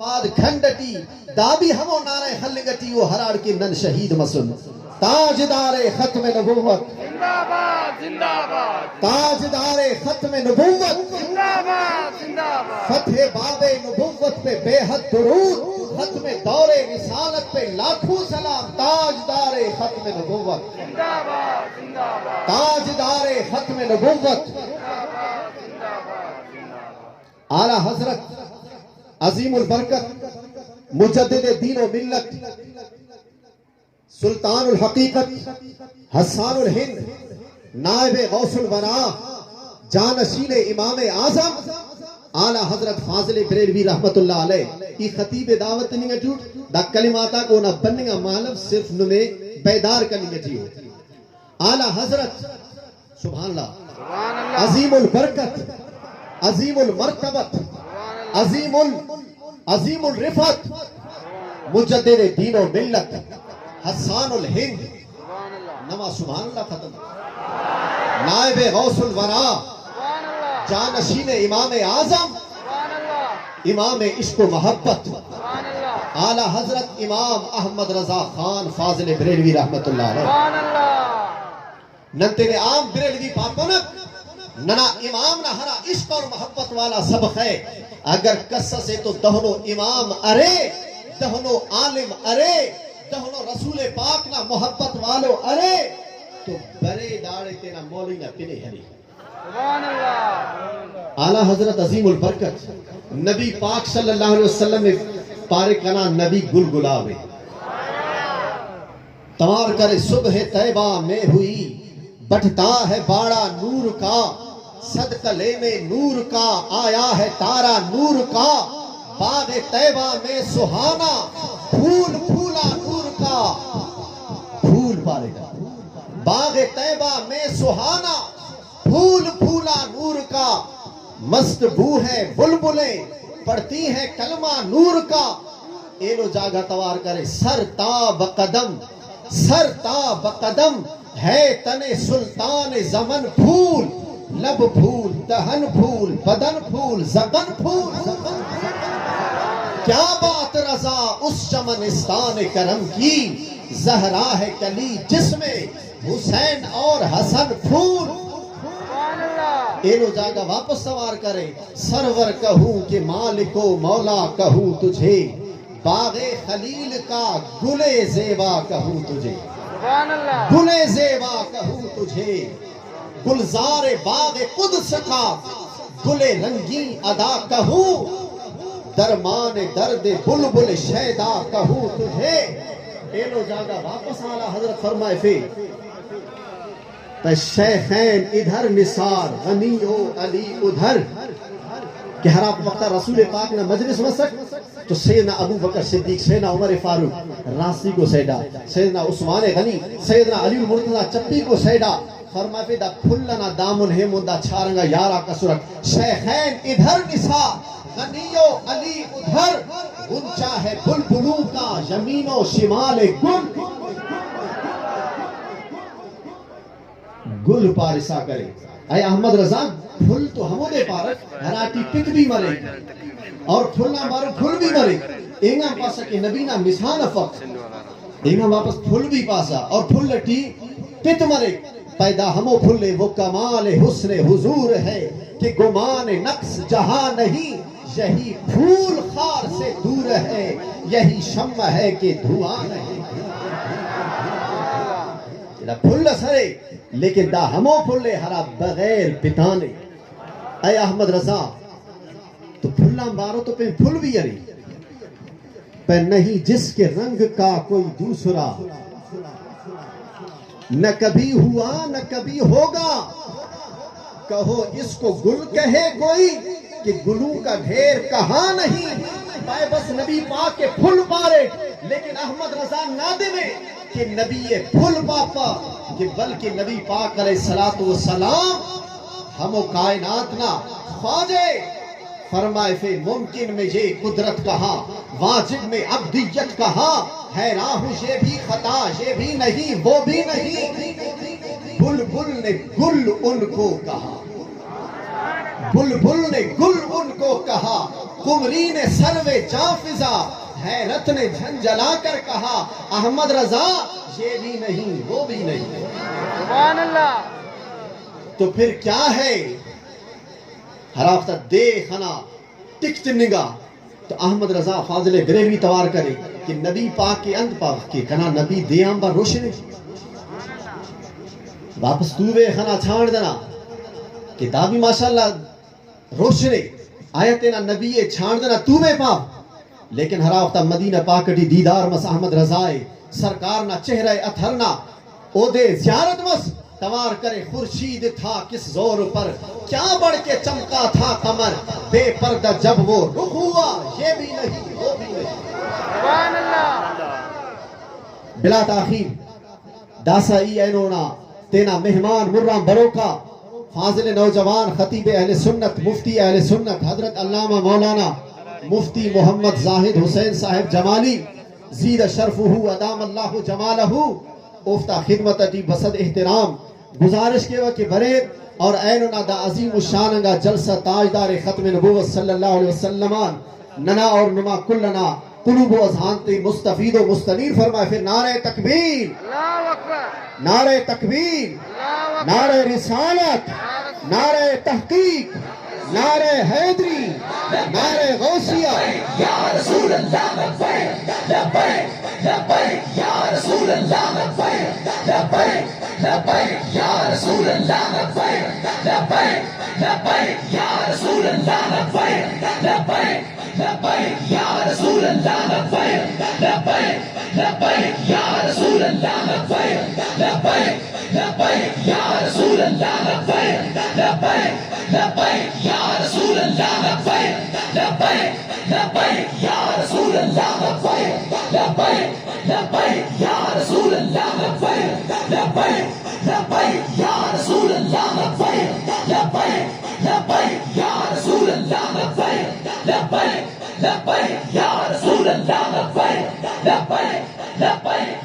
بعد کھنڈٹی دابی ہمو نعرہ خلگٹی و ہراڑ کی نن شہید مسن تاجدار ختم نبوت زندہ باد زندہ باد تاجدار ختم نبوت زندہ باد زندہ باد فتح باب نبوت پہ بے حد درود ختم دور رسالت پہ لاکھوں سلام تاجدار ختم نبوت زندہ باد زندہ باد تاجدار ختم نبوت زندہ باد زندہ باد اعلیٰ حضرت عظیم البرکت مجدد دین و ملت سلطان الحقیقت حسان الہند نائب غوث الورا جانشین امام اعظم اعلیٰ حضرت فاضل بریلوی رحمت اللہ علیہ یہ خطیب دعوت نہیں اٹھوٹ دا کلماتا کو نہ بننے گا مالب صرف نمیں بیدار کرنے گا جیو اعلیٰ حضرت سبحان اللہ عظیم البرکت عظیم المرتبت عظیم الرفت مجدد دین و ملت حسان الہند نما سبحان اللہ ختم نائب غوث الورا جانشین امام اعظم امام عشق و محبت اعلیٰ حضرت امام احمد رضا خان فاضل بریلوی رحمت اللہ علیہ ننتے نے عام بریلوی پاپنک ننا امام نہ ہرا عشق اور محبت والا سبق ہے اگر قصہ سے تو دہنو امام ارے دہنو عالم ارے دہنو رسول پاک نہ محبت والو ارے تو برے داڑے تینا مولی نہ پنے ہری اعلیٰ حضرت عظیم البرکت نبی پاک صلی اللہ علیہ وسلم میں پارے کنا نبی گل گلابے تمار کرے صبح طیبہ میں ہوئی بٹھتا ہے باڑا نور کا صدقہ لینے نور کا آیا ہے تارا نور کا باغ طیبہ میں سہانا پھول پھولا نور کا پھول پارے گا باغ طیبہ میں سہانا پھول پھولا نور کا مست بو ہے بلبلیں پڑھتی ہیں کلمہ نور کا اینو جاگہ توار کرے سر تا بقدم ہے تن سلطان زمن پھول لب پھول دہن پھول بدن پھول زبن پھول کیا بات رضا اس چمنستان کرم کی زہرا ہے کلی جس میں حسین اور حسن پھول اینو جاگہ واپس سوار کرے سرور کہوں کہ مالک و مولا کہوں تجھے باغ خلیل کا گل زیبا کہوں تجھے گل زیبا کہوں تجھے گلزار باغ قدس کا گل رنگین ادا کہوں درمان درد بلبل شیدا کہوں تجھے اینو جاگہ واپس آلہ حضرت فرمائے فی شیخین ادھر نثار غنی و علی ادھر کہ ہر آپ وقت رسول پاک نے مجلس مسک تو سیدنا ابو بکر صدیق سیدنا عمر فاروق راسی کو سیدہ سیدنا عثمان غنی سیدنا علی المرتضی چپی کو سیدہ فرمائے دا پھلنا دامن ہے مندہ چھارنگا یارا کسرک شیخین ادھر نثار غنی و علی ادھر گنچا ہے بلبلوں کا یمین و شمال گل پارسا کرے اے احمد رضا پھل تو ہمو دے پارک ہراٹی پک بھی مرے اور پھلنا مارو پھل بھی مرے اینگا پاسا کہ نبینا مسان فقط اینگا واپس پھل بھی پاسا اور پھل لٹی پت مرے پیدا ہمو پھلے وہ کمال حسن حضور ہے کہ گمان نقص جہاں نہیں یہی پھول خار سے دور ہے یہی شمع ہے کہ دھواں نہیں پھل سرے لیکن دا ہمو پھلے ہرا بغیر پتانے اے احمد رضا تو پھلا مارو تو پہ پھل بھی یری پر نہیں جس کے رنگ کا کوئی دوسرا نہ کبھی ہوا نہ کبھی ہوگا کہو اس کو گل کہے کوئی کہ گلوں کا ڈھیر کہاں نہیں میں بس نبی پاک کے پھل پارے لیکن احمد رضا نادم ہے کہ نبی پھل پاپا کہ بلکہ نبی پاک علیہ السلام ہمو کائنات نہ خواجے فرمائے فی ممکن میں یہ قدرت کہا واجب میں عبدیت کہا ہے راہ یہ بھی خطا یہ بھی نہیں وہ بھی نہیں بلبل نے گل ان کو کہا بلبل نے گل ان کو کہا، قمری نے سروے جاں فضا، حیرت نے جھنجھلا کر کہا، احمد رضا یہ بھی نہیں وہ بھی نہیں۔ سبحان اللہ۔ تو پھر کیا ہے؟ ہر ہفتہ دیکھنا ٹکٹ نگاہ تو احمد رضا فاضل گریوی توار کرے کہ نبی پاک کے اند پاک کے کنا نبی دیام بار روشنے واپس تووے خنا چھاڑ دینا کتابی ماشاءاللہ روشنے آیتنا نبی چھاڑ دینا تووے پاک، لیکن ہر ہفتہ مدینہ پاکٹی دیدار مس احمد رضائے سرکار نہ چہرہ اتھرنا او دے زیارت مس توار کرے خورشید تھا کس زور پر، کیا بڑھ کے چمکا تھا قمر، بے پردہ جب وہ رخ ہوا یہ بھی نہیں وہ بھی نہیں۔ سبحان اللہ۔ بلا تاخیر داسا ای اینونا تینا مہمان مرام بروکا فاضل نوجوان خطیب اہل سنت مفتی اہل سنت حضرت علامہ مولانا مفتی محمد زاہد حسین صاحب جمالی زید شرفہ ادام اللہ جمالہ افتا خدمت ٹی بسد احترام گزارش کے وقت برید اور اینونا دا عظیم الشاننگا جلسہ تاجدار ختم نبوت صلی اللہ علیہ وسلم ننا اور نما کلنا قلوب و اذہانتی مستفید و مستنیر فرمائے۔ پھر نعرہ تکبیر، اللہ اکبر، نعرہ تکبیر، اللہ اکبر، نعرہ رسالت، نعرہ تحقیق، نعرہ حیدری، نعرہ غوثیہ۔ یا رسول اللہ لبیک لبیک لبیک یا رسول اللہ لبیک لبیک لبیک یا رسول اللہ لبیک لبیک لبیک یا رسول اللہ لبیک لبیک لبیک یا رسول اللہ لبیک لبیک لبیک یا رسول اللہ لبیک لبیک لبیک یا رسول اللہ لبیک لبیک لبیک یا رسول اللہ لبیک لبیک لبیک یا رسول اللہ لبیک لبیک لبیک یا رسول اللہ لبیک لبیک لبیک یا رسول اللہ لبیک لبیک لبیک یا رسول اللہ لبیک لبیک لبیک یا رسول اللہ لبیک لبیک لبیک